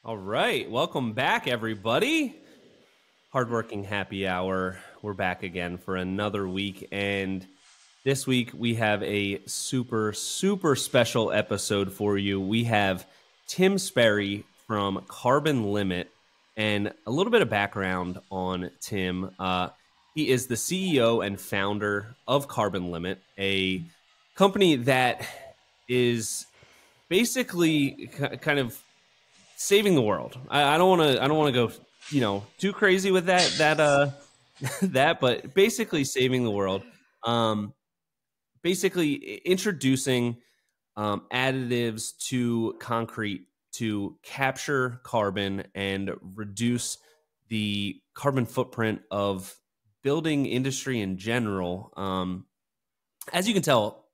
All right. Welcome back, everybody. Hardworking Happy Hour. We're back again for another week. And this week we have a super, super special episode for you. We have Tim Sperry from Carbon Limit. And a little bit of background on Tim. He is the CEO and founder of Carbon Limit, a company that is basically kind of saving the world. I don't want to. I don't want to go. Too crazy with that. But basically saving the world. Um, basically introducing additives to concrete to capture carbon and reduce the carbon footprint of building industry in general. As you can tell,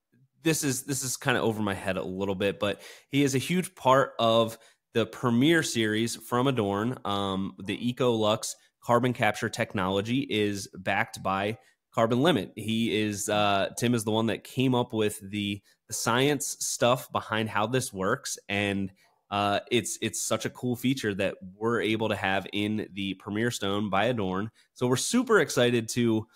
this is kind of over my head a little bit, but he is a huge part of the Premier series from Adorn. The EcoLux carbon capture technology is backed by Carbon Limit. He is Tim is the one that came up with the science stuff behind how this works, and it's such a cool feature that we're able to have in the Premier Stone by Adorn. So we're super excited to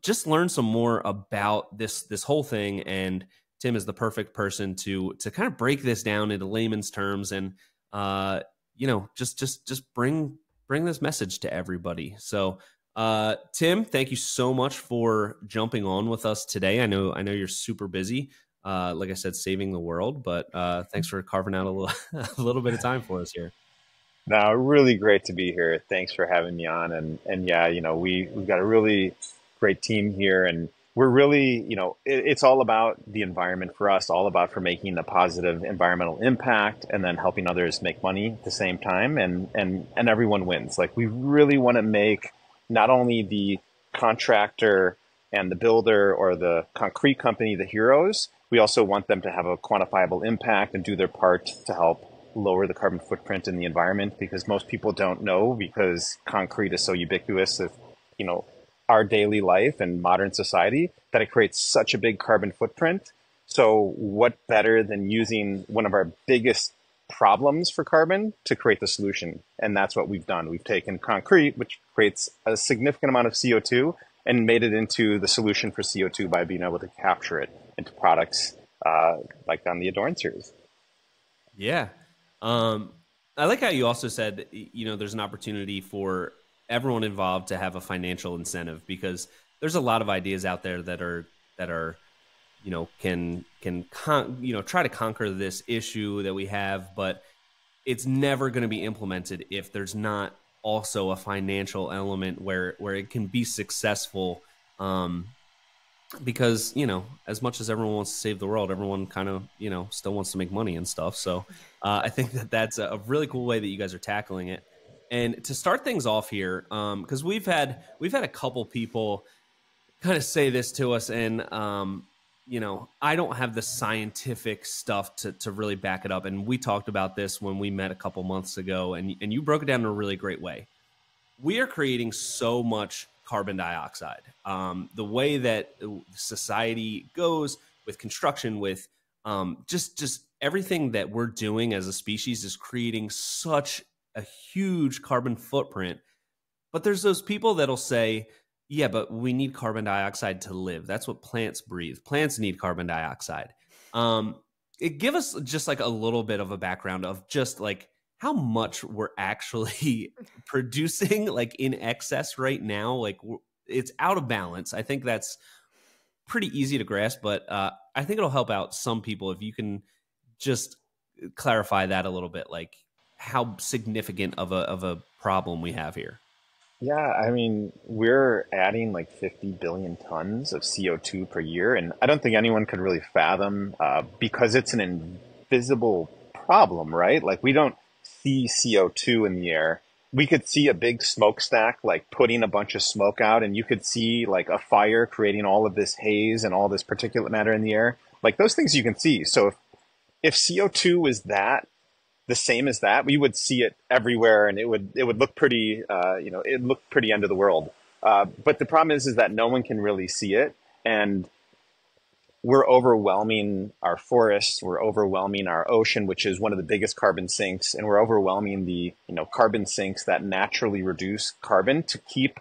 just learn some more about this whole thing. And Tim is the perfect person to kind of break this down into layman's terms and just bring this message to everybody. So Tim, thank you so much for jumping on with us today. I know you're super busy. Like I said, saving the world, but thanks for carving out a little a little bit of time for us here. No, really great to be here. Thanks for having me on. And yeah, we've got a really great team here, and we're really, it's all about the environment for us, all about for making a positive environmental impact and then helping others make money at the same time, and everyone wins. Like, we really want to make not only the contractor and the builder or the concrete company the heroes, we also want them to have a quantifiable impact and do their part to help lower the carbon footprint in the environment, because most people don't know, because concrete is so ubiquitous of our daily life and modern society, that it creates such a big carbon footprint. So what better than using one of our biggest problems for carbon to create the solution? And that's what we've done. We've taken concrete, which creates a significant amount of CO2, and made it into the solution for CO2 by being able to capture it into products like on the Adorn series. Yeah. Um, I like how you also said, there's an opportunity for everyone involved to have a financial incentive, because there's a lot of ideas out there that are can try to conquer this issue that we have, but it's never going to be implemented if there's not also a financial element where it can be successful. Because as much as everyone wants to save the world, everyone kind of still wants to make money and stuff. So I think that's a really cool way that you guys are tackling it. And to start things off here, because we've had a couple people kind of say this to us, and I don't have the scientific stuff to really back it up. And we talked about this when we met a couple months ago, and you broke it down in a really great way. We are creating so much carbon dioxide. The way that society goes with construction, with just everything that we're doing as a species, is creating such a huge carbon footprint. But there's those people that'll say, yeah, but we need carbon dioxide to live. That's what plants breathe. Plants need carbon dioxide. Um, it give us just like a little bit of a background of just like how much we're actually producing, like in excess right now. Like it's out of balance. I think that's pretty easy to grasp, but I think it'll help out some people if you can just clarify that a little bit, like how significant of a problem we have here. Yeah, I mean, we're adding like 50 billion tons of CO2 per year, and I don't think anyone could really fathom, because it's an invisible problem, right? Like, we don't see CO2 in the air. We could see a big smokestack, like putting a bunch of smoke out, and you could see like a fire creating all of this haze and all this particulate matter in the air. Like, those things you can see. So if CO2 is that the same as that, we would see it everywhere, and it would look pretty, it looked pretty end of the world. But the problem is that no one can really see it, and we're overwhelming our forests, we're overwhelming our ocean, which is one of the biggest carbon sinks, and we're overwhelming the, carbon sinks that naturally reduce carbon to keep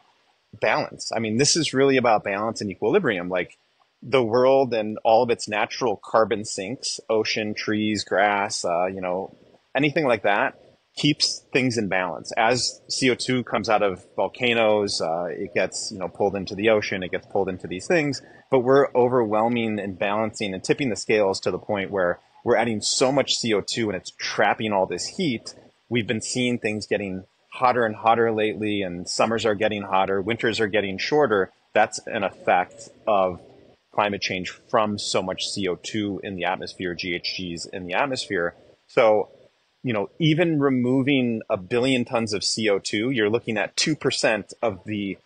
balance. I mean, this is really about balance and equilibrium. Like the world and all of its natural carbon sinks, ocean, trees, grass, anything like that keeps things in balance. As CO2 comes out of volcanoes, it gets, pulled into the ocean, it gets pulled into these things, but we're overwhelming and balancing and tipping the scales to the point where we're adding so much CO2 and it's trapping all this heat. We've been seeing things getting hotter and hotter lately, and summers are getting hotter, winters are getting shorter. That's an effect of climate change from so much CO2 in the atmosphere, GHGs in the atmosphere. So, even removing a billion tons of CO2, you're looking at 2% of the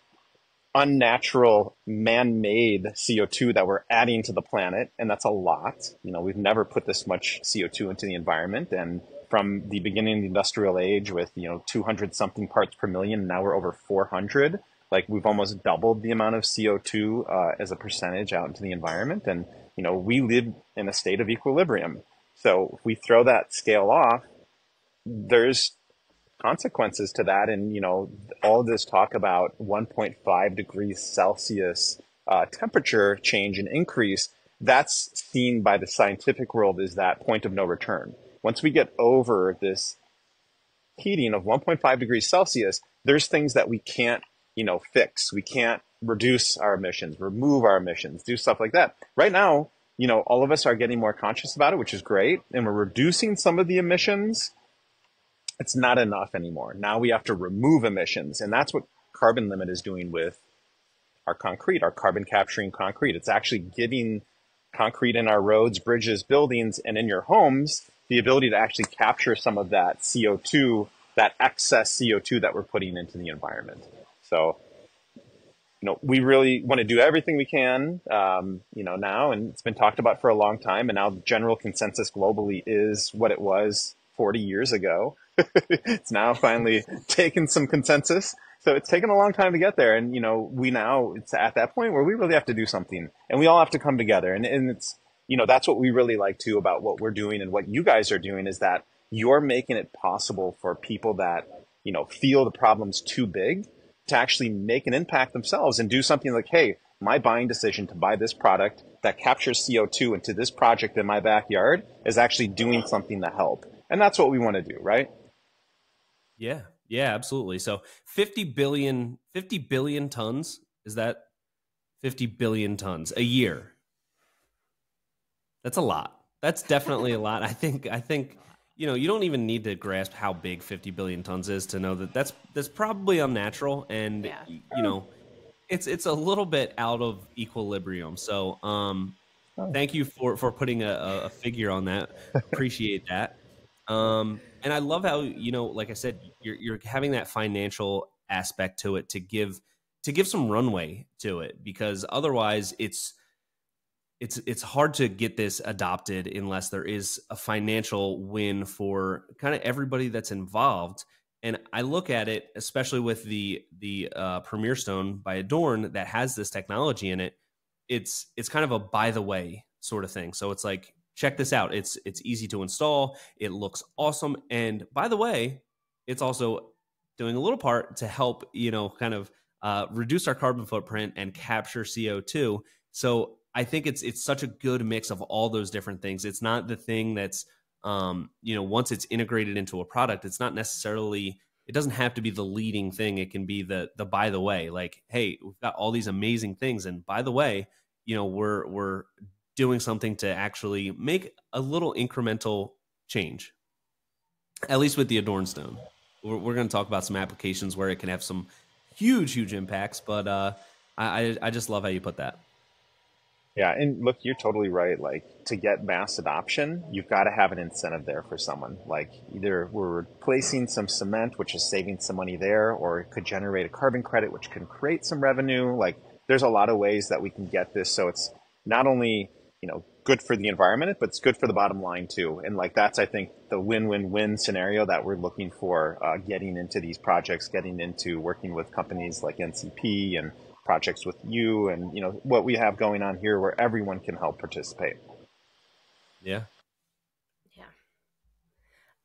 unnatural man-made CO2 that we're adding to the planet. And that's a lot. We've never put this much CO2 into the environment. And from the beginning of the industrial age with, 200 something parts per million, now we're over 400. Like we've almost doubled the amount of CO2 as a percentage out into the environment. And, we live in a state of equilibrium. So if we throw that scale off, there's consequences to that. And, all of this talk about 1.5 degrees Celsius temperature change and increase, that's seen by the scientific world as that point of no return. Once we get over this heating of 1.5 degrees Celsius, there's things that we can't, fix. We can't reduce our emissions, remove our emissions, do stuff like that. Right now, all of us are getting more conscious about it, which is great. And we're reducing some of the emissions. It's not enough anymore. Now we have to remove emissions. And that's what Carbon Limit is doing with our concrete, our carbon capturing concrete. It's actually giving concrete in our roads, bridges, buildings, and in your homes the ability to actually capture some of that CO2, that excess CO2 that we're putting into the environment. So, we really want to do everything we can, now, and it's been talked about for a long time. And now the general consensus globally is what it was 40 years ago. It's now finally taken some consensus. So it's taken a long time to get there. And, it's at that point where we really have to do something and we all have to come together. And it's, that's what we really like too about what we're doing and what you guys are doing is that you're making it possible for people that, feel the problem's too big to actually make an impact themselves and do something like, hey, my buying decision to buy this product that captures CO2 into this project in my backyard is actually doing something to help. And that's what we want to do, right? Yeah. Yeah, absolutely. So 50 billion tons, is that 50 billion tons a year? That's a lot. That's definitely a lot. I think you don't even need to grasp how big 50 billion tons is to know that that's probably unnatural and Yeah. it's a little bit out of equilibrium. So Oh, thank you for putting a figure on that. Appreciate that. And I love how, like I said, you're having that financial aspect to it to give some runway to it, because otherwise it's hard to get this adopted unless there is a financial win for kind of everybody that's involved. And I look at it, especially with the Premier Stone by Adorn that has this technology in it. It's kind of a by the way sort of thing. So it's like, check this out. It's easy to install. It looks awesome. And by the way, it's also doing a little part to help, kind of reduce our carbon footprint and capture CO2. So I think it's such a good mix of all those different things. It's not the thing that's, once it's integrated into a product, it's not necessarily, it doesn't have to be the leading thing. It can be the by the way, like, hey, we've got all these amazing things. And by the way, we're doing something to actually make a little incremental change, at least with the Adorn Stone. We're going to talk about some applications where it can have some huge impacts, but I just love how you put that. yeah. And look, you're totally right. Like to get mass adoption, you've got to have an incentive there for someone. Like either we're replacing some cement, which is saving some money there, or it could generate a carbon credit, which can create some revenue. Like there's a lot of ways that we can get this. So it's not only, good for the environment, but it's good for the bottom line too. And like that's, I think, the win-win-win scenario that we're looking for, getting into these projects, getting into working with companies like NCP and projects with you and, what we have going on here where everyone can help participate. Yeah.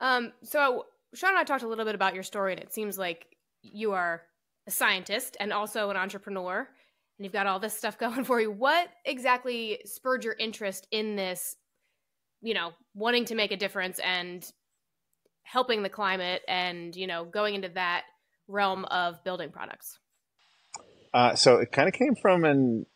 Yeah. So Sean and I talked a little bit about your story, and it seems like you are a scientist and also an entrepreneur, and you've got all this stuff going for you. What exactly spurred your interest in this, wanting to make a difference and helping the climate and, going into that realm of building products? So it kind of came from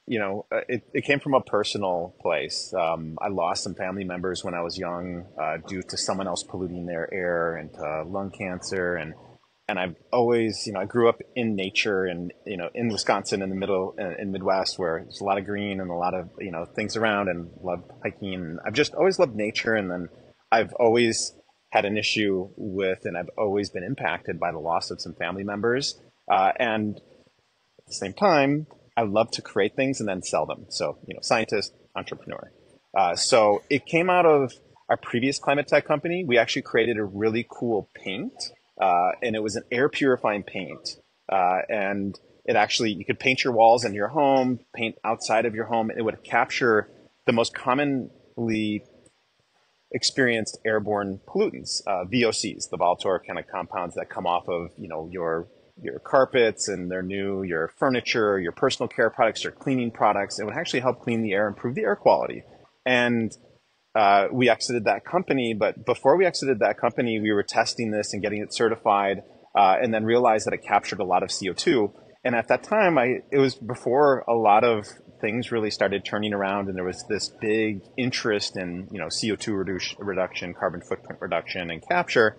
it came from a personal place. I lost some family members when I was young due to someone else polluting their air and lung cancer. And I've always, I grew up in nature and, in Wisconsin in the middle in Midwest where there's a lot of green and a lot of, things around and loved hiking. And I've just always loved nature. And then I've always had an issue with, and I've always been impacted by the loss of some family members. And at the same time, I love to create things and then sell them. So, scientist, entrepreneur. So it came out of our previous climate tech company. We actually created a really cool paint, and it was an air purifying paint. And it actually, you could paint your walls in your home, paint outside of your home. And it would capture the most commonly experienced airborne pollutants, VOCs, the volatile organic compounds that come off of, your carpets and your furniture, your personal care products, your cleaning products. It would actually help clean the air, improve the air quality. And we exited that company. But before we exited that company, we were testing this and getting it certified, and then realized that it captured a lot of CO2. And at that time, it was before a lot of things really started turning around, and there was this big interest in CO2 reduction, carbon footprint reduction, and capture.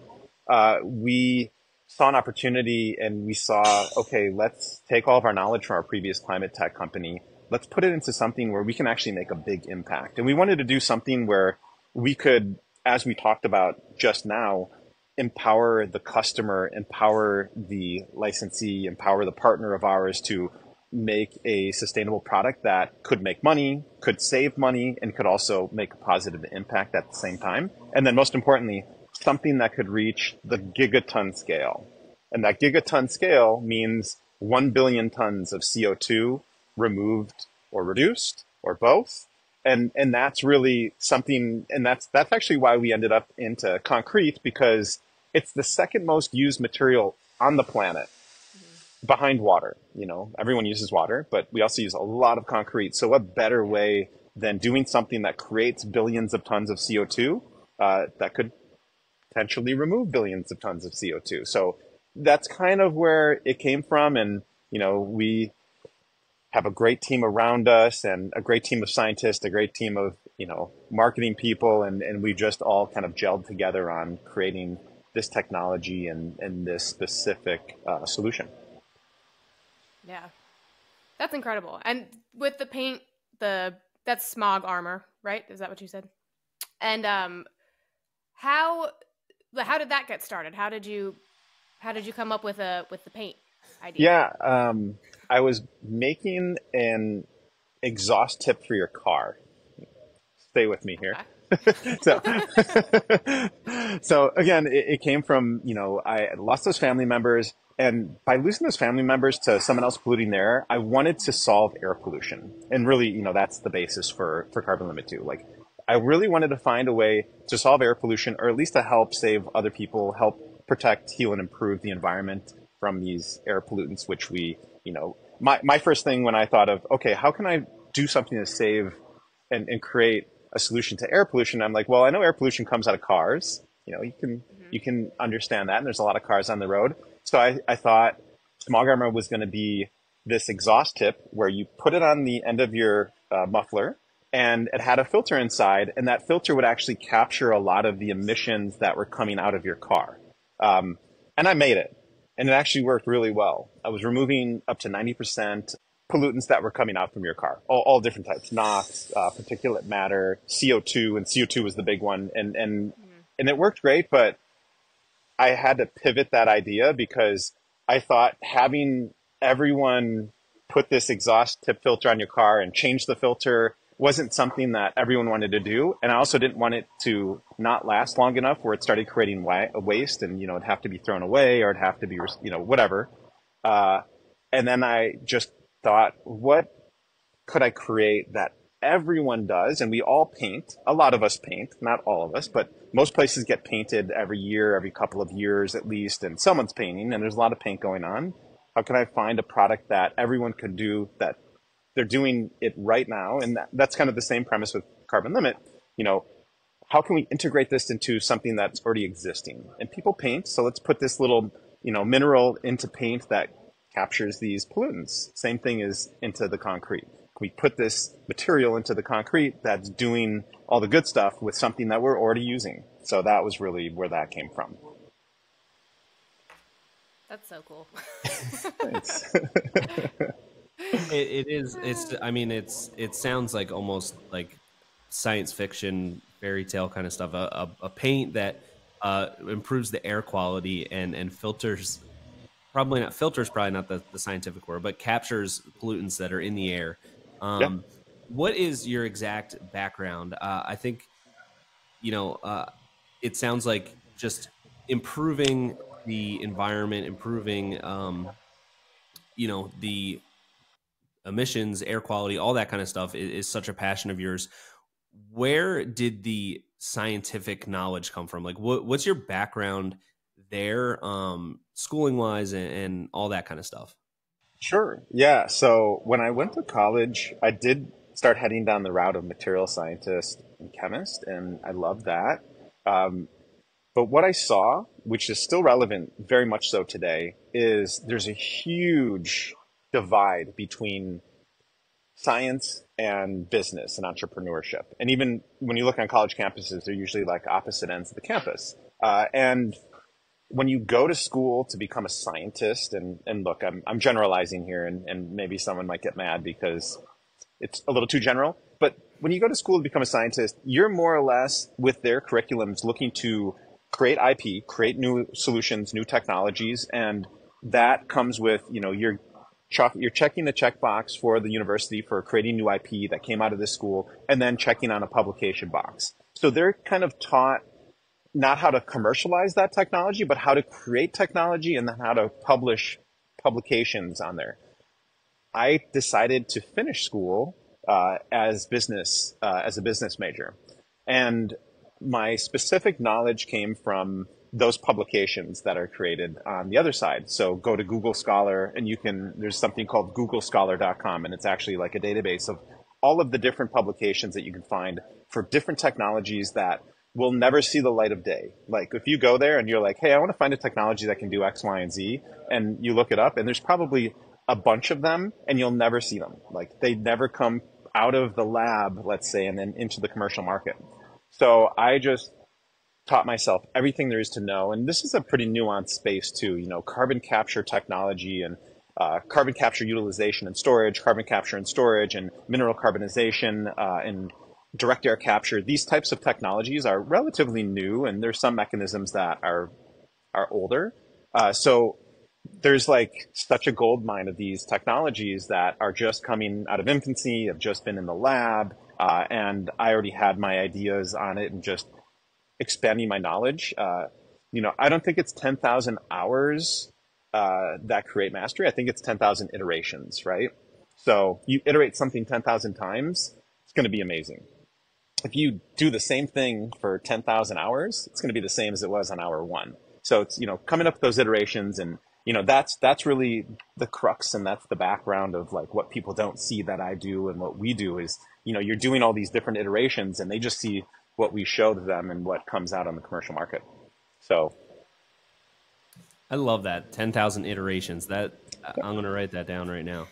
We saw an opportunity and we saw, okay, let's take all of our knowledge from our previous climate tech company. Let's put it into something where we can actually make a big impact. And we wanted to do something where we could, as we talked about just now, empower the customer, empower the licensee, empower the partner of ours to make a sustainable product that could make money, could save money, and could also make a positive impact at the same time. And then most importantly, something that could reach the gigaton scale. And that gigaton scale means 1 billion tons of CO2 removed or reduced or both. And that's really something, and that's actually why we ended up into concrete, because it's the second most used material on the planet behind water. Everyone uses water, but we also use a lot of concrete. So what better way than doing something that creates billions of tons of CO2 that could potentially remove billions of tons of CO2. So that's kind of where it came from. And, we have a great team around us and a great team of scientists, a great team of, marketing people. And we just all kind of gelled together on creating this technology and this specific solution. Yeah, that's incredible. And with the paint, that's smog armor, right? Is that what you said? And how did that get started? How did you come up with the paint idea? Yeah, I was making an exhaust tip for your car. Stay with me here. Okay. So again, it came from, I lost those family members, and by losing those family members to someone else polluting the air, I wanted to solve air pollution. And really, that's the basis for Carbon Limit 2. Like, I really wanted to find a way to solve air pollution, or at least to help save other people, help protect, heal, and improve the environment from these air pollutants, which we, my first thing when I thought of, okay, how can I do something to save and create a solution to air pollution? I'm like, well, I know air pollution comes out of cars. You can understand that. And there's a lot of cars on the road. So I thought smog armor was going to be this exhaust tip where you put it on the end of your muffler, and it had a filter inside, and that filter would actually capture a lot of the emissions that were coming out of your car. And I made it, and it actually worked really well. I was removing up to 90% pollutants that were coming out from your car, all different types, NOx, particulate matter, CO2, and CO2 was the big one. And it worked great, but I had to pivot that idea because I thought having everyone put this exhaust tip filter on your car and change the filter wasn't something that everyone wanted to do. And I also didn't want it to not last long enough where it started creating waste and, it'd have to be thrown away or it'd have to be, whatever. And then I just thought, what could I create that everyone does? And we all paint. A lot of us paint, not all of us, but most places get painted every year, every couple of years at least, and someone's painting, and there's a lot of paint going on. How can I find a product that everyone could do, that they're doing it right now? And that's kind of the same premise with Carbon Limit. You know, how can we integrate this into something that's already existing? And people paint, so let's put this little, mineral into paint that captures these pollutants. Same thing is into the concrete. We put this material into the concrete that's doing all the good stuff with something that we're already using. So that was really where that came from. That's so cool. Thanks. It is. It sounds like almost like science fiction, fairy tale kind of stuff. A paint that improves the air quality and filters. Filters, probably not the scientific word, but captures pollutants that are in the air. Yep. What is your exact background? I think, it sounds like just improving the environment, improving, the emissions, air quality, all that kind of stuff is such a passion of yours. Where did the scientific knowledge come from? Like, what's your background there, schooling wise and all that kind of stuff? Sure. Yeah. So when I went to college, I did start heading down the route of material scientist and chemist, and I loved that. But what I saw, which is still relevant, very much so today, is there's a huge divide between science and business and entrepreneurship. And even when you look on college campuses, they're usually like opposite ends of the campus. And when you go to school to become a scientist, and look, I'm generalizing here, and maybe someone might get mad because it's a little too general, but when you go to school to become a scientist, you're more or less with their curriculums looking to create IP, create new solutions, new technologies, and that comes with, you're checking the checkbox for the university for creating new IP that came out of this school, and then checking on a publication box. So they're kind of taught not how to commercialize that technology, but how to create technology and then how to publish publications on there. I decided to finish school as a business major. And my specific knowledge came from those publications that are created on the other side. So go to Google Scholar, and there's something called googlescholar.com, and it's actually like a database of all of the different publications that you can find for different technologies that will never see the light of day. Like if you go there and you're like, hey, I want to find a technology that can do X, Y, and Z, and you look it up, and there's probably a bunch of them, and you'll never see them. Like they never come out of the lab, let's say, and then into the commercial market. So I just taught myself everything there is to know. And this is a pretty nuanced space too, carbon capture technology and carbon capture utilization and storage, carbon capture and storage, and mineral carbonization and direct air capture. These types of technologies are relatively new, and there's some mechanisms that are older. So there's like such a gold mine of these technologies that are just coming out of infancy, have just been in the lab, and I already had my ideas on it and just expanding my knowledge. I don't think it's 10,000 hours that create mastery. I think it's 10,000 iterations, right? So you iterate something 10,000 times, it's going to be amazing. If you do the same thing for 10,000 hours, it's going to be the same as it was on hour one. So it's, coming up with those iterations, and, that's really the crux, and that's the background of like what people don't see that I do and what we do is, you're doing all these different iterations, and they just see what we show to them and what comes out on the commercial market. So I love that 10,000 iterations. That I'm going to write that down right now.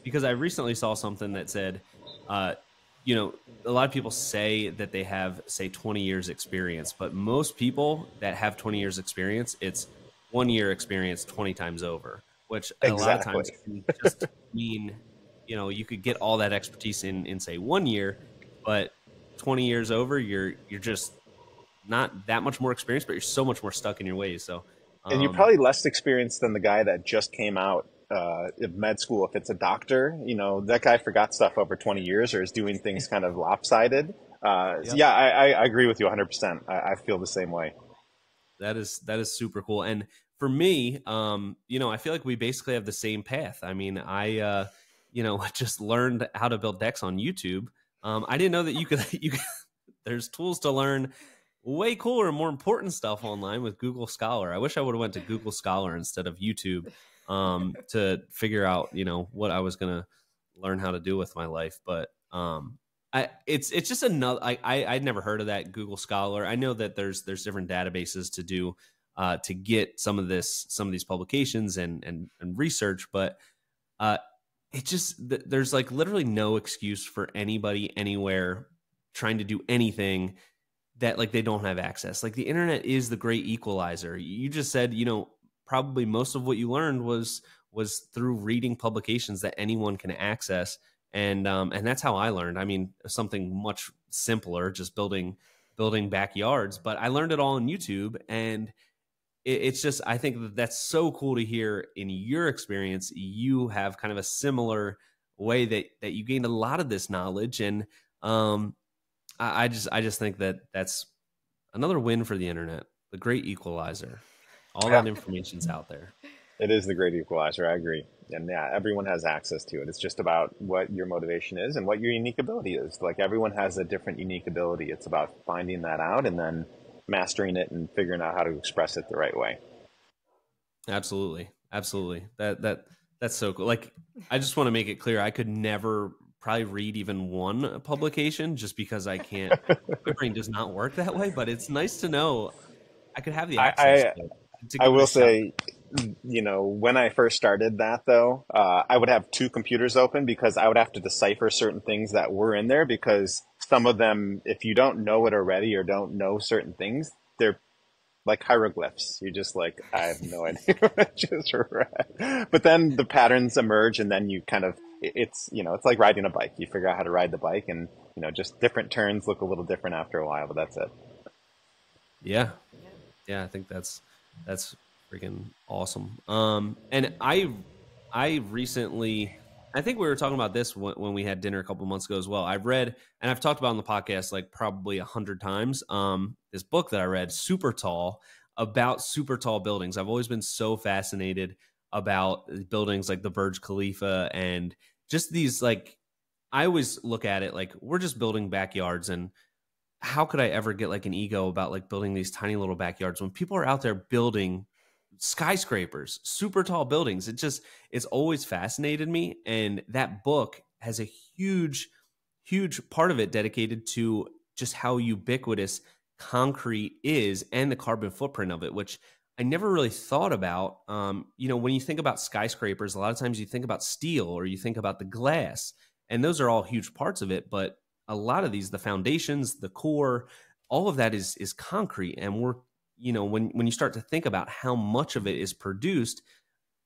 Because I recently saw something that said, a lot of people say that they have, say, 20 years experience, but most people that have 20 years experience, it's 1 year experience 20 times over, which a lot of times can just mean, you could get all that expertise in say 1 year, but 20 years over, you're just not that much more experienced, but you're so much more stuck in your ways. So, and you're probably less experienced than the guy that just came out in med school. If it's a doctor, that guy forgot stuff over 20 years or is doing things kind of lopsided. Yep. Yeah, I agree with you 100%. I feel the same way. That is super cool. And for me, I feel like we basically have the same path. I mean, just learned how to build decks on YouTube. I didn't know that you could there's tools to learn way cooler and more important stuff online with Google Scholar. I wish I would have went to Google Scholar instead of YouTube to figure out, what I was gonna learn how to do with my life. But it's just another. I'd never heard of that Google Scholar. I know that there's different databases to do to get some of these publications and research, but it just there's like literally no excuse for anybody anywhere trying to do anything that like they don't have access. Like the internet is the great equalizer. You just said, probably most of what you learned was through reading publications that anyone can access. And that's how I learned. I mean, something much simpler, just building backyards, but I learned it all on YouTube. And it's just, I think that's so cool to hear in your experience. You have kind of a similar way that you gained a lot of this knowledge. And I just think that that's another win for the internet, the great equalizer. All that information's out there. It is the great equalizer. I agree. And yeah, everyone has access to it. It's just about what your motivation is and what your unique ability is. Like everyone has a different unique ability. It's about finding that out and then mastering it and figuring out how to express it the right way. Absolutely. That's so cool. Like, I just want to make it clear, I could never probably read even one publication just because I can't. My brain does not work that way. But it's nice to know I could have the access. I will say, when I first started that, though, I would have two computers open because I would have to decipher certain things that were in there because some of them, if you don't know it already or don't know certain things, they're like hieroglyphs. You're just like, I have no idea what I just read. But then the patterns emerge and then you kind of, it's like riding a bike. You figure out how to ride the bike and, just different turns look a little different after a while, but that's it. Yeah. Yeah, I think that's freaking awesome. And I recently, I think we were talking about this when we had dinner a couple months ago as well. I've read, and I've talked about on the podcast like probably 100 times, this book that I read, Super Tall, about super tall buildings. I've always been so fascinated about buildings like the Burj Khalifa and just these, like, I always look at it like we're just building backyards, and how could I ever get like an ego about like building these tiny little backyards when people are out there building skyscrapers, super tall buildings? It's always fascinated me. And that book has a huge part of it dedicated to just how ubiquitous concrete is and the carbon footprint of it, which I never really thought about. When you think about skyscrapers, a lot of times you think about steel or you think about the glass, and those are all huge parts of it. But a lot of these, the foundations, the core, all of that is concrete. And we're, when you start to think about how much of it is produced,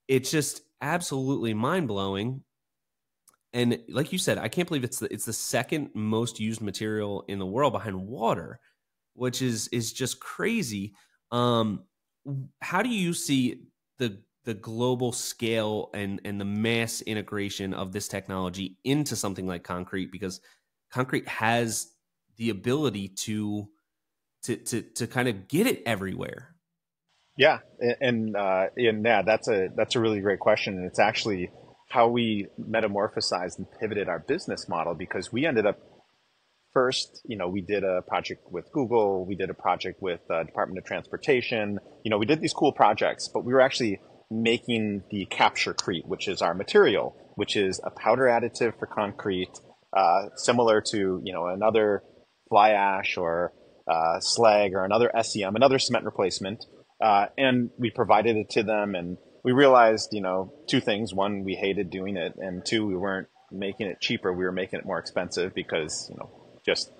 it's just absolutely mind blowing. And like you said, I can't believe it's the second most used material in the world behind water, which is just crazy. How do you see the global scale and the mass integration of this technology into something like concrete? Because concrete has the ability to kind of get it everywhere. Yeah, and yeah, that's a really great question, and it's actually how we metamorphosized and pivoted our business model, because we ended up first, we did a project with Google, we did a project with Department of Transportation, we did these cool projects, but we were actually making the capturecrete, which is our material, which is a powder additive for concrete, similar to, another fly ash or slag or another SEM, another cement replacement. And we provided it to them, and we realized, two things. One, we hated doing it. And two, we weren't making it cheaper. We were making it more expensive because, just,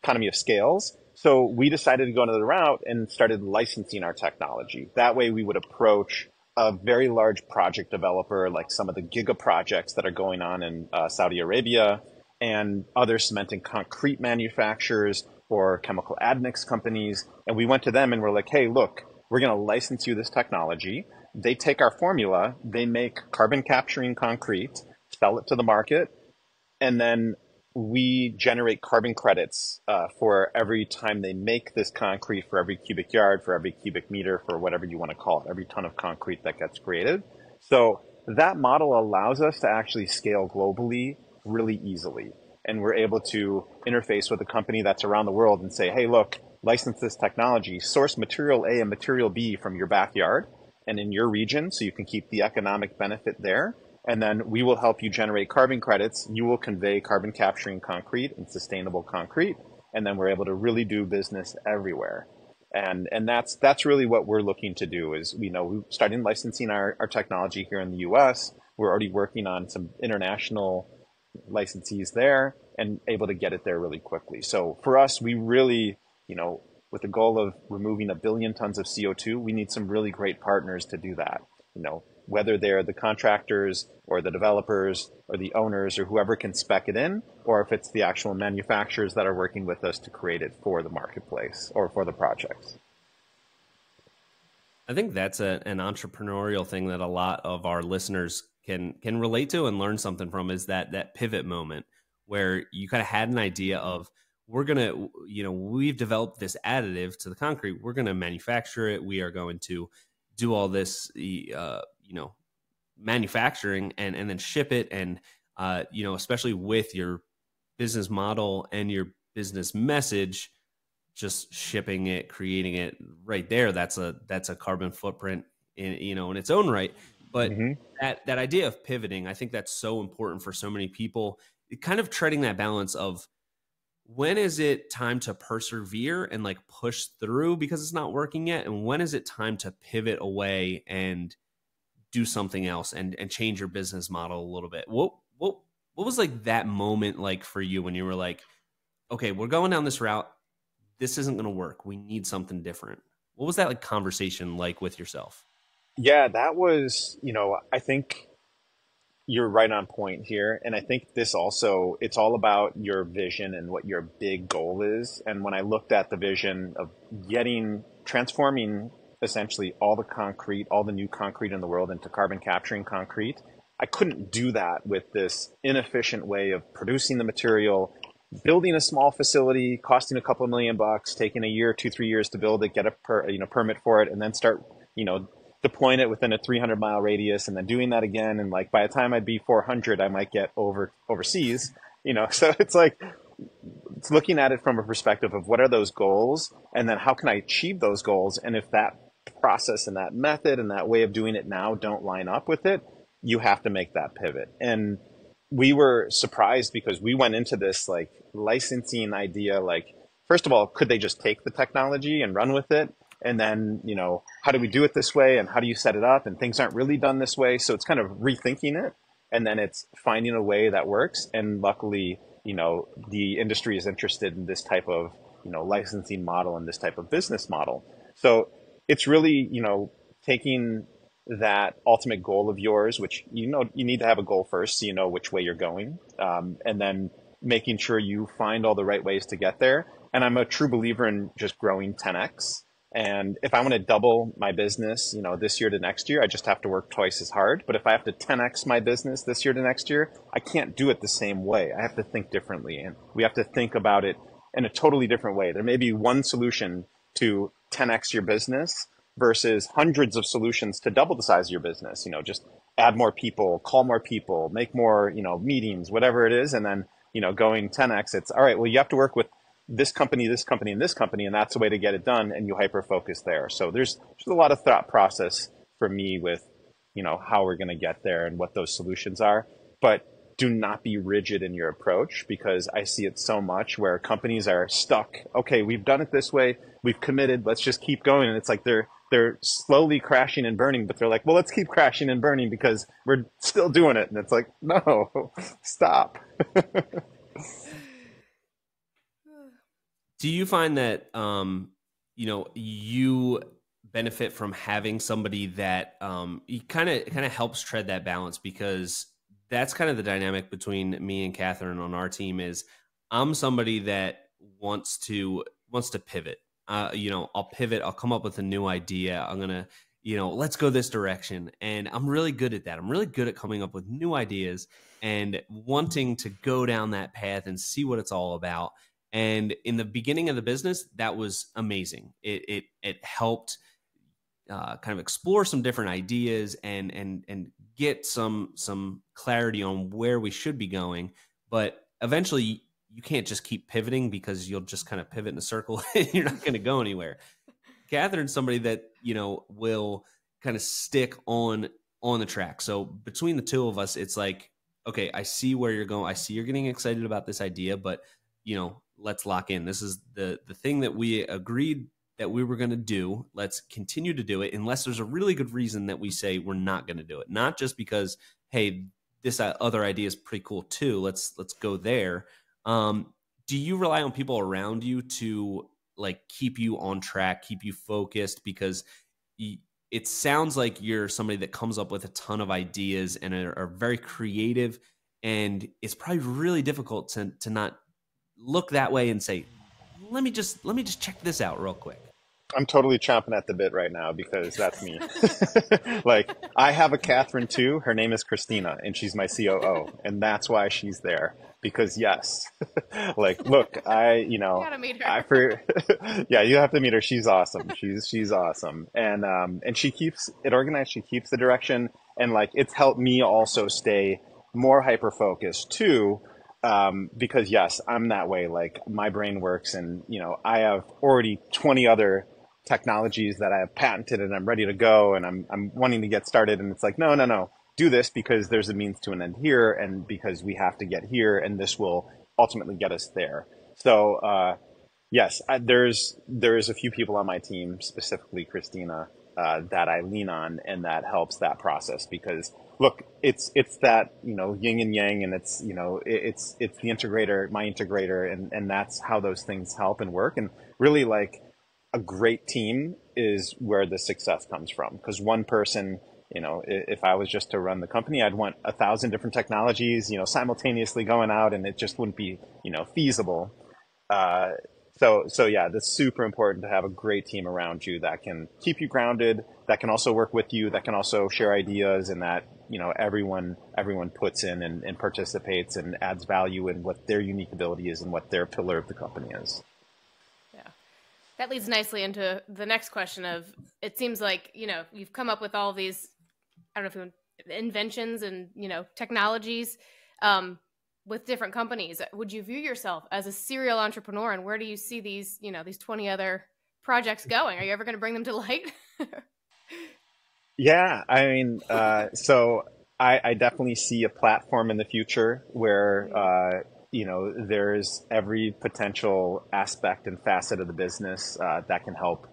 economy of scales. So we decided to go another route and started licensing our technology. That way we would approach a very large project developer, like some of the giga projects that are going on in Saudi Arabia and other cement and concrete manufacturers or chemical admix companies. And we went to them and we're like, hey, look, we're going to license you this technology. They take our formula, they make carbon capturing concrete, sell it to the market, and then we generate carbon credits for every time they make this concrete, for every cubic yard, for every cubic meter, for whatever you want to call it, every ton of concrete that gets created. So that model allows us to actually scale globally really easily. And we're able to interface with a company that's around the world and say, hey, look, license this technology, source material A and material B from your backyard and in your region so you can keep the economic benefit there. And then we will help you generate carbon credits. You will convey carbon capturing concrete and sustainable concrete. And then we're able to really do business everywhere. And that's really what we're looking to do is, we're starting licensing our technology here in the US. We're already working on some international licensees there and able to get it there really quickly. So for us, we really, with the goal of removing 1 billion tons of CO2, we need some really great partners to do that. Whether they're the contractors or the developers or the owners or whoever can spec it in, or if it's the actual manufacturers that are working with us to create it for the marketplace or for the projects. I think that's an entrepreneurial thing that a lot of our listeners can relate to and learn something from, is that pivot moment where you kind of had an idea of, we've developed this additive to the concrete. We're going to manufacture it. We are going to do all this, manufacturing and then ship it. And, especially with your business model and your business message, just shipping it, creating it right there, that's a carbon footprint in its own right. But that idea of pivoting, I think that's so important for so many people, kind of treading that balance of, when is it time to persevere and like push through because it's not working yet? And when is it time to pivot away and do something else and change your business model a little bit? What was like that moment like for you when you were like, okay, we're going down this route. This isn't going to work. We need something different. What was that like conversation like with yourself? Yeah, that was, I think you're right on point here. And I think this also, it's all about your vision and what your big goal is. And when I looked at the vision of transforming essentially all the new concrete in the world into carbon capturing concrete, I couldn't do that with this inefficient way of producing the material, building a small facility, costing a couple of $1 million, taking a year, 2-3 years to build it, get a permit for it, and then start, deploying it within a 300-mile radius, and then doing that again. And like, by the time I'd be 400, I might get overseas, so it's like, it's looking at it from a perspective of what are those goals, and then how can I achieve those goals? And if that process and that method and that way of doing it now don't line up with it, you have to make that pivot. And we were surprised because we went into this like licensing idea, like, first of all, could they just take the technology and run with it? And then, how do we do it this way? And how do you set it up? And things aren't really done this way. So it's kind of rethinking it. And then it's finding a way that works. And luckily, the industry is interested in this type of, licensing model and this type of business model. So it's really, taking that ultimate goal of yours, which, you need to have a goal first so you know which way you're going. And then making sure you find all the right ways to get there. And I'm a true believer in just growing 10x. And if I want to double my business, this year to next year, I just have to work twice as hard. But if I have to 10x my business this year to next year, I can't do it the same way. I have to think differently. And we have to think about it in a totally different way. There may be one solution to 10x your business versus hundreds of solutions to double the size of your business. Just add more people, call more people, make more, meetings, whatever it is. And then, going 10x, it's all right, well, you have to work with this company, this company, and this company, and that's the way to get it done, and you hyper-focus there. So there's just a lot of thought process for me with, how we're going to get there and what those solutions are. But do not be rigid in your approach, because I see it so much where companies are stuck. Okay, we've done it this way, we've committed, let's just keep going. And it's like they're slowly crashing and burning, but they're like, well, let's keep crashing and burning because we're still doing it. And it's like, no, stop. Do you find that, you benefit from having somebody that kind of helps tread that balance? Because that's kind of the dynamic between me and Catherine on our team is I'm somebody that wants to pivot. I'll pivot. I'll come up with a new idea. I'm going to, let's go this direction. And I'm really good at that. I'm really good at coming up with new ideas and wanting to go down that path and see what it's all about. And in the beginning of the business, that was amazing. It helped kind of explore some different ideas and get some clarity on where we should be going. But eventually, you can't just keep pivoting, because you'll just kind of pivot in a circle and you're not going to go anywhere. Catherine's somebody that will kind of stick on the track. So between the two of us, it's like, okay, I see where you're going. I see you're getting excited about this idea, but let's lock in. This is the thing that we agreed that we were going to do. Let's continue to do it unless there's a really good reason that we say we're not going to do it. Not just because, hey, this other idea is pretty cool too. Let's go there. Do you rely on people around you to like keep you on track, keep you focused? Because it sounds like you're somebody that comes up with a ton of ideas and are very creative, and it's probably really difficult to not look that way and say, let me just check this out real quick. I'm totally chomping at the bit right now because that's me. Like, I have a Catherine too. Her name is Christina, and she's my COO, and that's why she's there. Because yes, like, look, you gotta meet her. Yeah, you have to meet her. She's awesome. She's awesome, and she keeps it organized. She keeps the direction, and like, it's helped me also stay more hyper focused too. Because yes, I'm that way. Like, my brain works, and I have already 20 other technologies that I have patented and I'm ready to go, and I'm wanting to get started, and it's like, no, do this because there's a means to an end here, and because we have to get here, and this will ultimately get us there. So yes, there is a few people on my team, specifically Christina, that I lean on, and that helps that process. Because look, it's that yin and yang, and it's it's the integrator, my integrator, and that's how those things help and work. And really, like, a great team is where the success comes from. Because one person, if I was just to run the company, I'd want 1,000 different technologies, simultaneously going out, and it just wouldn't be, feasible. So yeah, that's super important to have a great team around you that can keep you grounded, that can also work with you, that can also share ideas, and that, everyone puts in and participates and adds value in what their unique ability is and what their pillar of the company is. That leads nicely into the next question of, it seems like, you've come up with all these, I don't know if inventions and, technologies with different companies. Would you view yourself as a serial entrepreneur, and where do you see these, these 20 other projects going? Are you ever going to bring them to light? Yeah, I mean, so I definitely see a platform in the future where, there's every potential aspect and facet of the business that can help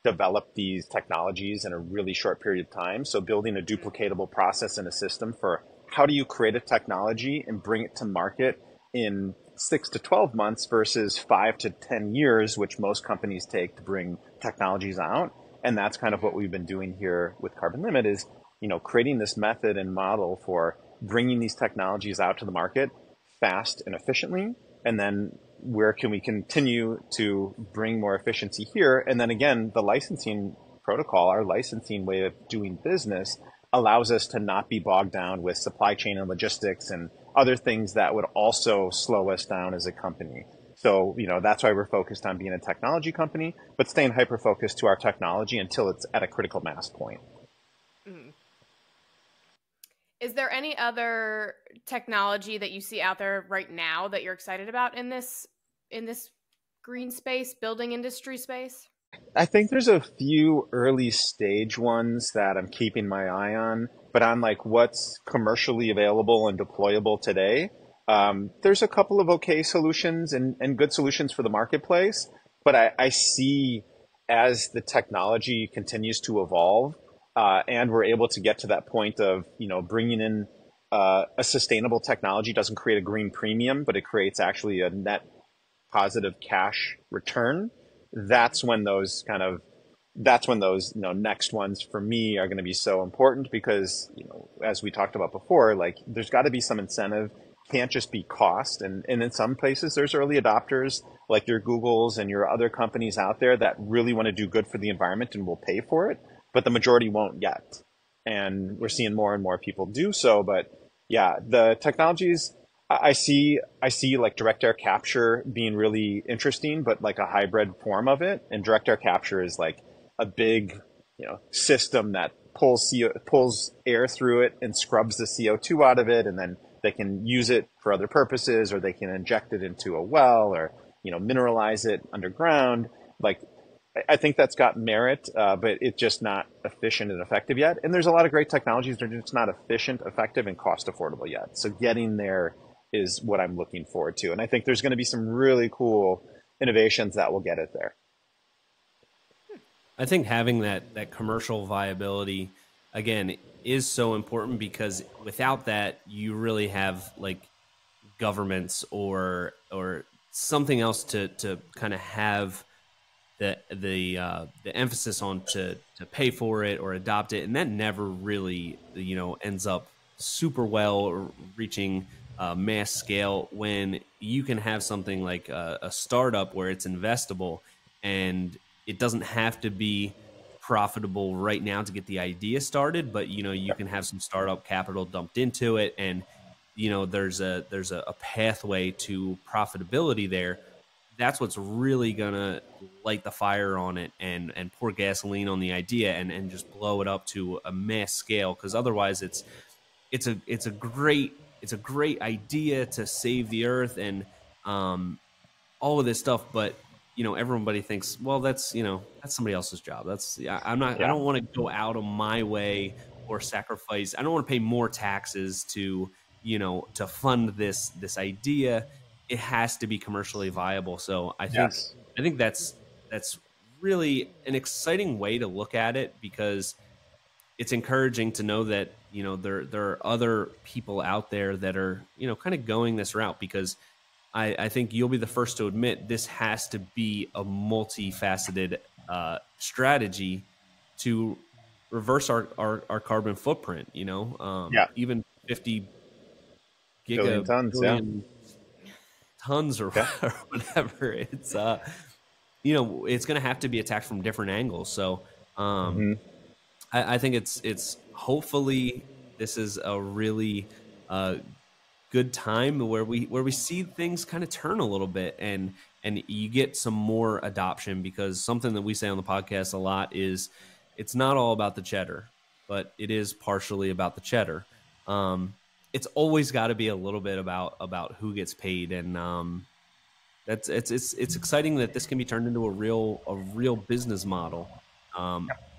develop these technologies in a really short period of time. So building a duplicatable process and a system for how do you create a technology and bring it to market in 6 to 12 months versus 5 to 10 years, which most companies take to bring technologies out. And that's kind of what we've been doing here with Carbon Limit is, creating this method and model for bringing these technologies out to the market fast and efficiently. And then where can we continue to bring more efficiency here? And then again, the licensing protocol, our licensing way of doing business, allows us to not be bogged down with supply chain and logistics and other things that would also slow us down as a company. So, that's why we're focused on being a technology company, but staying hyper-focused to our technology until it's at a critical mass point. Mm. Is there any other technology that you see out there right now that you're excited about in this green space, building industry space? I think there's a few early stage ones that I'm keeping my eye on, but on like what's commercially available and deployable today. There's a couple of okay solutions and good solutions for the marketplace, but I see as the technology continues to evolve, and we're able to get to that point of, bringing in a sustainable technology doesn't create a green premium, but it creates actually a net positive cash return. That's when those next ones for me are going to be so important because, as we talked about before, like there's got to be some incentive. Can't just be cost. And in some places there's early adopters like your Googles and your other companies out there that really want to do good for the environment and will pay for it. but the majority won't yet. And we're seeing more and more people do so. But yeah, the technologies I see like direct air capture being really interesting, but like a hybrid form of it. And direct air capture is like a big, system that pulls air through it and scrubs the CO2 out of it, and then they can use it for other purposes, or they can inject it into a well, or mineralize it underground. Like I think that's got merit, but it's just not efficient and effective yet. And there's a lot of great technologies that are just not efficient, effective, and cost affordable yet. So getting there is what I'm looking forward to. And I think there's going to be some really cool innovations that will get it there. I think having that commercial viability again is so important, because without that, you really have like governments or something else to kind of have the emphasis on to pay for it or adopt it, and that never really ends up super well or reaching mass scale. When you can have something like a startup where it's investable, and it doesn't have to be profitable right now to get the idea started, but you can have some startup capital dumped into it, and there's a pathway to profitability there. That's what's really gonna light the fire on it and pour gasoline on the idea and just blow it up to a mass scale. Because otherwise, it's a great idea to save the earth and all of this stuff, but everybody thinks, well, that's somebody else's job. I'm not. I Yeah. don't want to go out of my way or sacrifice. I don't want to pay more taxes to fund this idea. It has to be commercially viable. So I think Yes. I think that's really an exciting way to look at it, because it's encouraging to know that there are other people out there that are kind of going this route, because I think you'll be the first to admit this has to be a multifaceted strategy to reverse our carbon footprint. Yeah. Even 50 Billion tons. Yeah. billion tons or, Yeah. or whatever. It's going to have to be attacked from different angles. So Hmm. I think it's hopefully this is a really good time where we see things kind of turn a little bit, and you get some more adoption, because something that we say on the podcast a lot is it's not all about the cheddar, but it is partially about the cheddar. It's always got to be a little bit about who gets paid, and it's exciting that this can be turned into a real business model,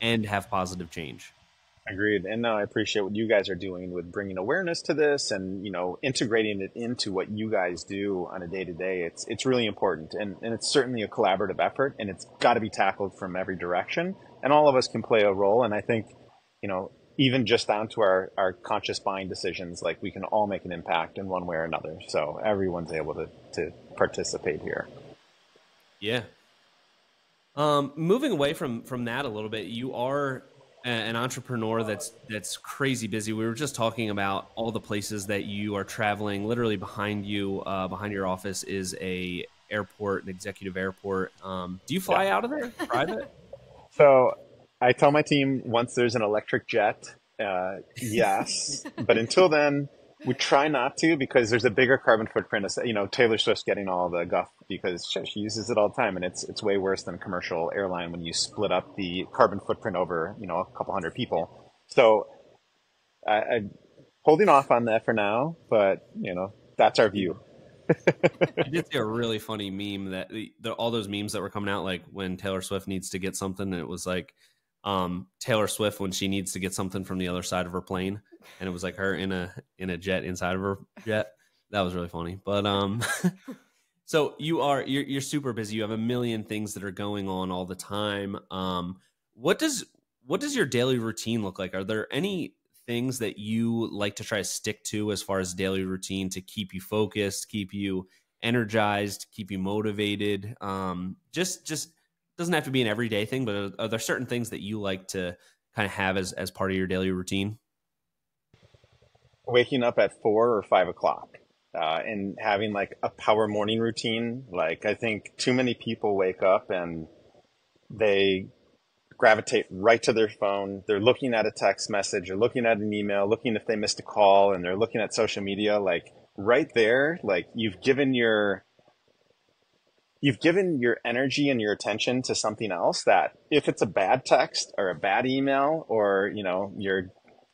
and have positive change. Agreed. And no, I appreciate what you guys are doing with bringing awareness to this and, integrating it into what you guys do on a day to day. It's really important. And it's certainly a collaborative effort, and it's got to be tackled from every direction. And all of us can play a role. And I think, even just down to our conscious buying decisions, like we can all make an impact in one way or another. So everyone's able to participate here. Yeah. Moving away from that a little bit, you are an entrepreneur that's crazy busy. We were just talking about all the places that you are traveling. Literally behind you, behind your office, is an executive airport. Do you fly out of there private? So I tell my team once there's an electric jet, yes. But until then, we try not to, because there's a bigger carbon footprint. Taylor Swift's getting all the guff because she uses it all the time, and it's way worse than a commercial airline when you split up the carbon footprint over a couple hundred people. So I'm holding off on that for now, but that's our view. I did see a really funny meme that all those memes that were coming out, like when Taylor Swift needs to get something, and it was like Taylor Swift when she needs to get something from the other side of her plane, and it was like her in a jet inside of her jet. That was really funny. But so you're super busy. You have a million things that are going on all the time. What does your daily routine look like? Are there any things that you like to try to stick to as far as daily routine to keep you focused, keep you energized, keep you motivated? Just doesn't have to be an everyday thing, but are there certain things that you like to kind of have as part of your daily routine? Waking up at 4 or 5 o'clock, and having like a power morning routine. Like I think too many people wake up and they gravitate right to their phone. They're looking at a text message, they're looking at an email, looking if they missed a call, and they're looking at social media. Like right there, like you've given your energy and your attention to something else that if it's a bad text or a bad email, or, you know, you're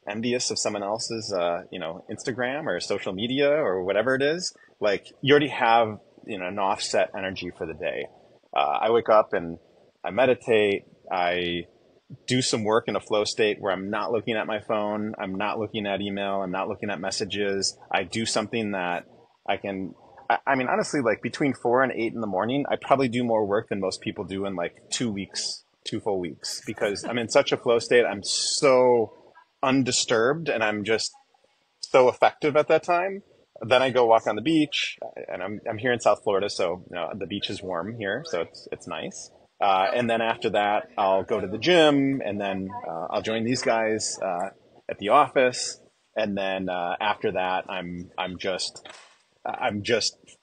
envious of someone else's, you know, Instagram or social media or whatever it is, like you already have, you know, an offset energy for the day. I wake up and I meditate. I do some work in a flow state where I'm not looking at my phone. I'm not looking at email. I'm not looking at messages. I do something that I can, I mean, honestly, like between 4 and 8 in the morning, I probably do more work than most people do in like 2 weeks, 2 full weeks, because I'm in such a flow state. I'm so undisturbed and I'm just so effective at that time. Then I go walk on the beach, and I'm here in South Florida, so you know, the beach is warm here, so it's nice. And then after that, I'll go to the gym, and then I'll join these guys at the office, and then after that, I'm just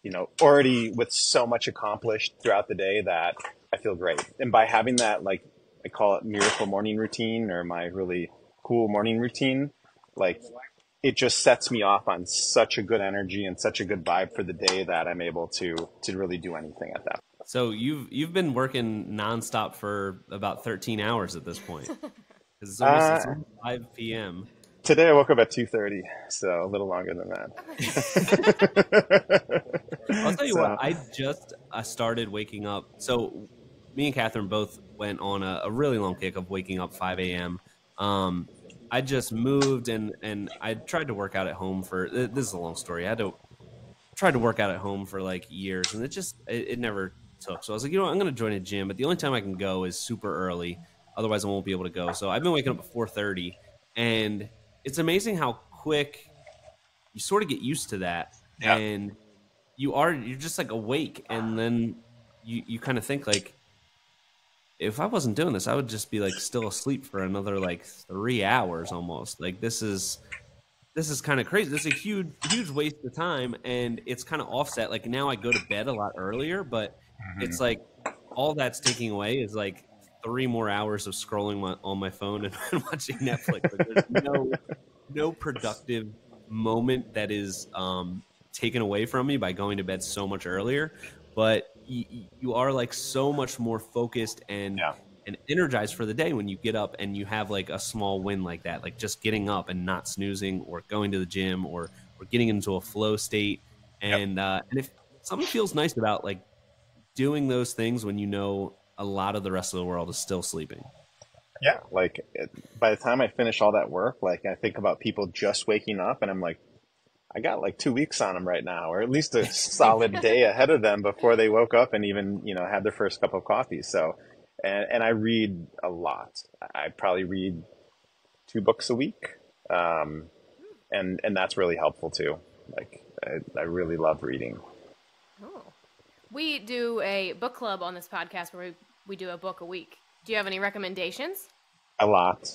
you know, already with so much accomplished throughout the day that I feel great. And by having that, like I call it miracle morning routine, or my really cool morning routine, like it just sets me off on such a good energy and such a good vibe for the day that I'm able to really do anything at that. So you've been working nonstop for about 13 hours at this point. It's almost 5 p.m. Today I woke up at 2:30, so a little longer than that. I'll tell you what, I just started waking up. So me and Catherine both went on a really long kick of waking up 5 a.m. I just moved and I tried to work out at home for, this is a long story. I tried to work out at home for like years, and it never took. So I was like, you know what, I'm going to join a gym, but the only time I can go is super early. Otherwise I won't be able to go. So I've been waking up at 4:30, and it's amazing how quick you sort of get used to that. Yeah. And you're just like awake. And then you kind of think like, if I wasn't doing this, I would just be like still asleep for another like 3 hours almost. Like this is kind of crazy. This is a huge waste of time, and it's kind of offset. Like now I go to bed a lot earlier, but it's like all that's taking away is like 3 more hours of scrolling on my phone and watching Netflix. Like there's no productive moment that is taken away from me by going to bed so much earlier. But you are like so much more focused and energized for the day when you get up and you have like a small win like that, like just getting up and not snoozing, or going to the gym, or getting into a flow state. And and if something feels nice about like doing those things when you know a lot of the rest of the world is still sleeping. Yeah, like by the time I finish all that work, like I think about people just waking up, and I'm like, I got like 2 weeks on them right now, or at least a solid day ahead of them before they woke up and even, you know, had their first cup of coffee. So, and I read a lot. I probably read 2 books a week. And that's really helpful too. Like I really love reading. Oh, we do a book club on this podcast where we do a book a week. Do you have any recommendations? A lot.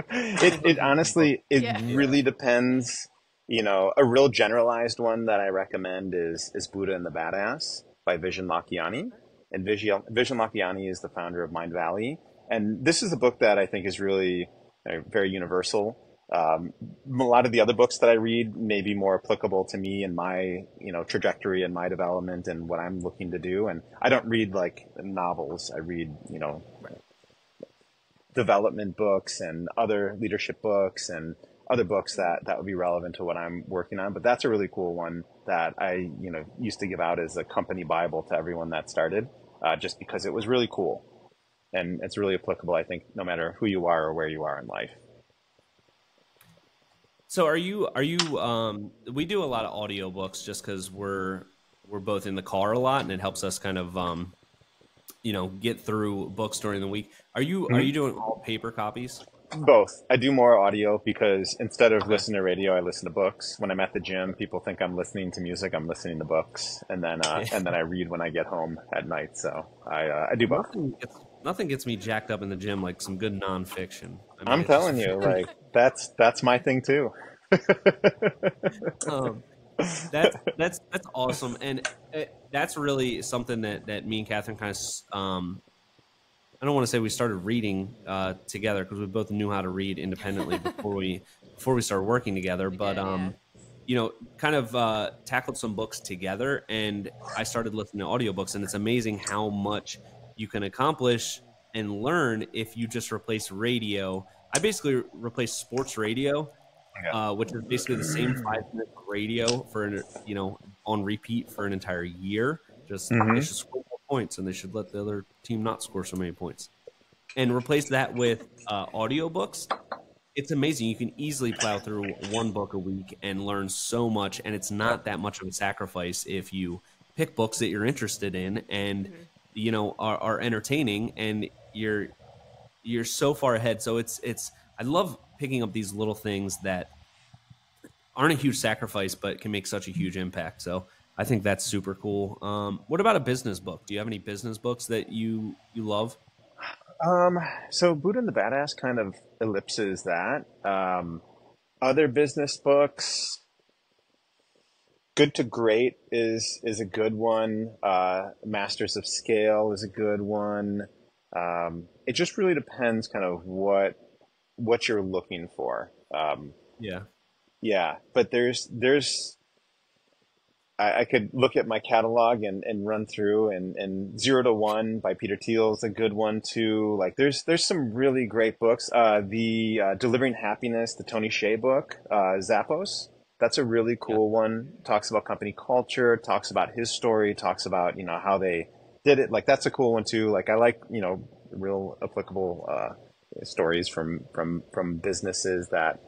It honestly, really depends. You know, a real generalized one that I recommend is Buddha and the Badass by Vishen Lakhiani. And Vishen Lakhiani is the founder of Mind Valley. And this is a book that I think is really very universal. A lot of the other books that I read may be more applicable to me and my, you know, trajectory and my development and what I'm looking to do. And I don't read like novels. I read, you know, development books and other leadership books and other books that would be relevant to what I'm working on. But that's a really cool one that I, you know, used to give out as a company Bible to everyone that started, just because it was really cool. And it's really applicable, I think, no matter who you are or where you are in life. So are you we do a lot of audiobooks just because we're both in the car a lot, and it helps us kind of you know, get through books during the week. Are you doing all paper copies? Both. I do more audio because instead of listening to radio, I listen to books. When I'm at the gym, people think I'm listening to music. I'm listening to books, and then I read when I get home at night. So I do both. Nothing gets me jacked up in the gym like some good nonfiction. I mean, I'm telling you, like that's my thing too. That's awesome, and that's really something that me and Catherine kind of I don't want to say we started reading together, because we both knew how to read independently before we started working together. We But did, yeah. kind of tackled some books together, and I started listening to audiobooks, and it's amazing how much you can accomplish and learn if you just replace radio. I basically replaced sports radio, which is basically the same 5 minutes of radio for on repeat for an entire year. Just they Mm-hmm. should score more points, and they should let the other team not score so many points. And replace that with audiobooks. It's amazing. You can easily plow through one book a week and learn so much, and it's not that much of a sacrifice if you pick books that you're interested in and Mm-hmm. are entertaining, and you're so far ahead. So it's I love picking up these little things that aren't a huge sacrifice, but can make such a huge impact. So I think that's super cool. What about a business book? Do you have any business books that you love? So Buddha and the Badass kind of ellipses that. Other business books, Good to Great is a good one. Masters of Scale is a good one. It just really depends kind of what you're looking for. Yeah. Yeah, but I could look at my catalog and run through and Zero to One by Peter Thiel is a good one too. Like there's some really great books. The Delivering Happiness, the Tony Hsieh book, Zappos. That's a really Yeah. cool one. Talks about company culture, talks about his story, talks about, how they did it. Like that's a cool one too. Like I like, real applicable stories from businesses that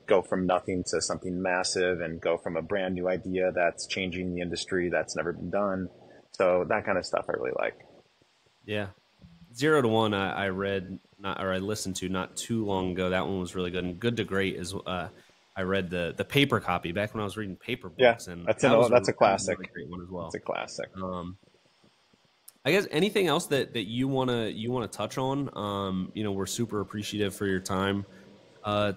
go from nothing to something massive and go from a brand new idea that's changing the industry that's never been done. So that kind of stuff I really like. Yeah. Zero to One, I read not or I listened to not too long ago. That one was really good. And Good to Great is I read the paper copy back when I was reading paper Yeah, books, and that's that a was a classic. really great one as It's well. a classic. I guess anything else that you wanna touch on? We're super appreciative for your time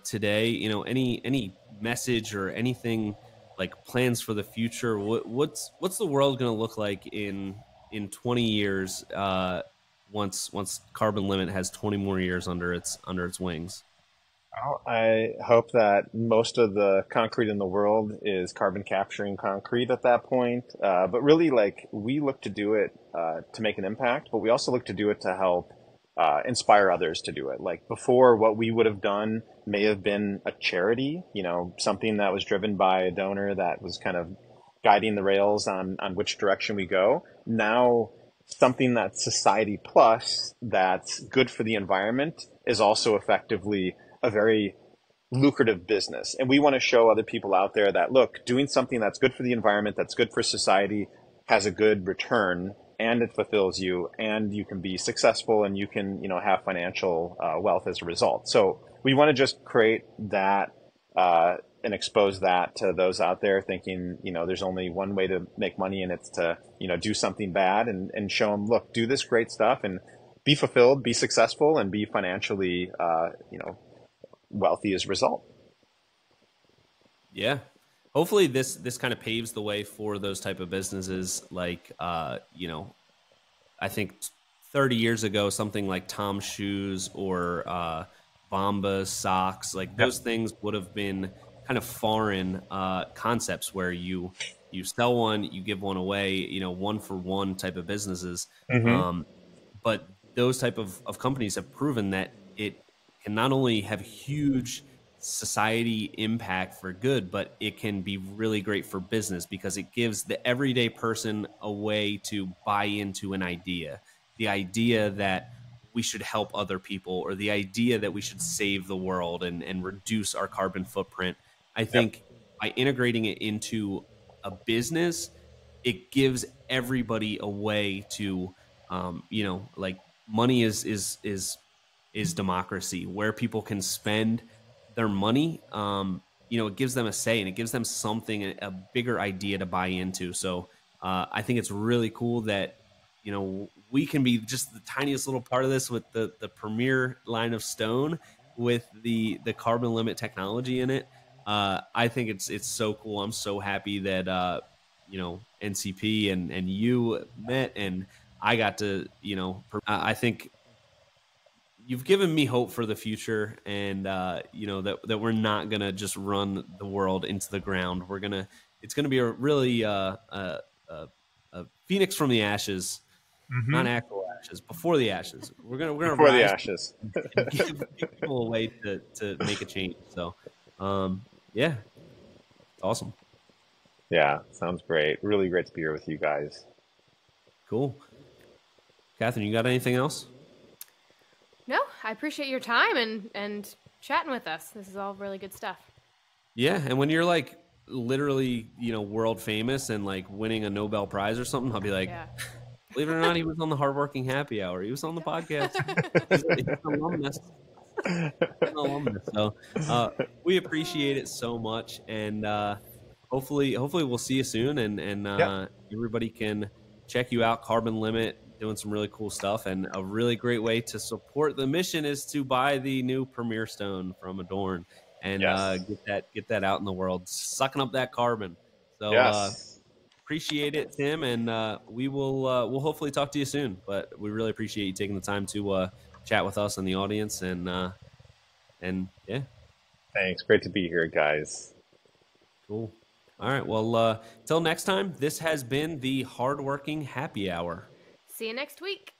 today. Any message or anything, like plans for the future? What's the world going to look like in 20 years, once Carbon Limit has 20 more years under its wings? Well, I hope that most of the concrete in the world is carbon capturing concrete at that point. But really, like, we look to do it to make an impact, but we also look to do it to help inspire others to do it. Like before, what we would have done may have been a charity, something that was driven by a donor that was kind of guiding the rails on which direction we go. Now, something that's society plus, that's good for the environment, is also effectively a very lucrative business. And we want to show other people out there that, look, doing something that's good for the environment, that's good for society, has a good return, and it fulfills you, and you can be successful, and you can, have financial wealth as a result. So we want to just create that and expose that to those out there thinking, there's only one way to make money, and it's to, do something bad, and show them, look, do this great stuff and be fulfilled, be successful, and be financially, wealthy as a result. Yeah. Hopefully this kind of paves the way for those type of businesses. Like, I think 30 years ago, something like Tom Shoes or Bombas socks, like Yep. those things would have been kind of foreign concepts, where you sell one, you give one away, one for one type of businesses. Mm-hmm. Um, but those type of companies have proven that it can not only have huge society impact for good, but it can be really great for business, because it gives the everyday person a way to buy into an idea. The idea that we should help other people, or the idea that we should save the world and reduce our carbon footprint. I Yep. think by integrating it into a business, it gives everybody a way to, like, money is democracy, where people can spend their money. It gives them a say, and it gives them something, a bigger idea to buy into. So I think it's really cool that we can be just the tiniest little part of this, with the premier line of stone with the Carbon Limit technology in it. I think it's so cool. I'm so happy that NCP and you met, and I got to, I think you've given me hope for the future, and that we're not gonna just run the world into the ground. It's gonna be a really a phoenix from the ashes, not actual ashes, before the ashes. We're gonna Before the rise ashes. and give people a way to make a change. So, yeah, it's awesome. Yeah, sounds great. Really great to be here with you guys. Cool. Catherine, you got anything else? No, I appreciate your time and chatting with us. This is all really good stuff. Yeah, and when you're like literally, world famous and like winning a Nobel Prize or something, I'll be like, believe it or not, he was on the Hardworking Happy Hour. He was on the podcast. He's an alumnus. So we appreciate it so much, and hopefully we'll see you soon, and everybody can check you out. Carbon Limit doing some really cool stuff, and a really great way to support the mission is to buy the new Premier Stone from Adorn and get that out in the world, sucking up that carbon. So appreciate it, Tim, and we'll hopefully talk to you soon. But we really appreciate you taking the time to chat with us and the audience, and yeah. Thanks. Great to be here, guys. Cool. All right. Well, till next time, this has been the Hardworking Happy Hour. See you next week.